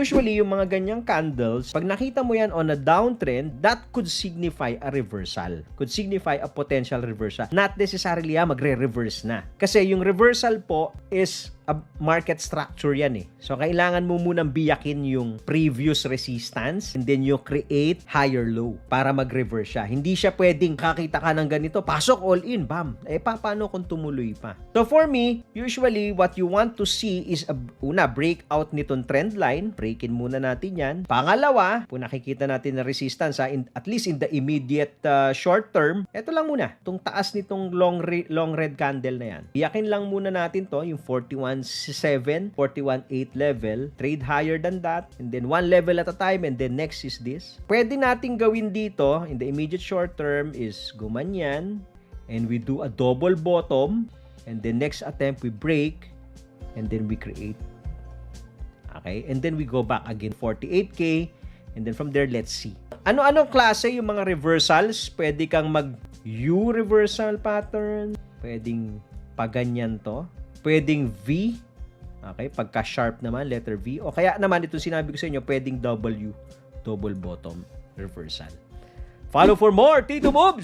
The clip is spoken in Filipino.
usually, yung mga ganyang candles, pag nakita mo yan on a downtrend, that could signify a reversal. Could signify a potential reversal. Not necessarily magre-reverse na. Kasi yung reversal po is a market structure yan eh. So, kailangan mo munang biyakin yung previous resistance and then you create higher low para mag-reverse siya. Hindi siya pwedeng kakita ka ng ganito, pasok all in, bam. Paano kung tumuloy pa? So, for me, usually, what you want to see is breakout nitong trend line. Breakin muna natin yan. Pangalawa, kung nakikita natin na resistance, at least in the immediate short term, ito lang muna. Itong taas nitong long red candle na yan. Biyakin lang muna natin to, yung 41.7, 41.8 level. Trade higher than that. And then one level at a time. And then next is this. Pwede natin gawin dito, in the immediate short term, is gumanyan. And we do a double bottom. And then next attempt, we break. And then we create. Okay? And then we go back again, 48K. And then from there, let's see. Ano-ano klase yung mga reversals? Pwede kang mag-U reversal pattern. Pwedeng paganyan to. Pwedeng V. Okay? Pagka-sharp naman, letter V. O kaya naman, ito sinabi ko sa inyo, pwedeng W. Double bottom reversal. Follow for more Tito Moves!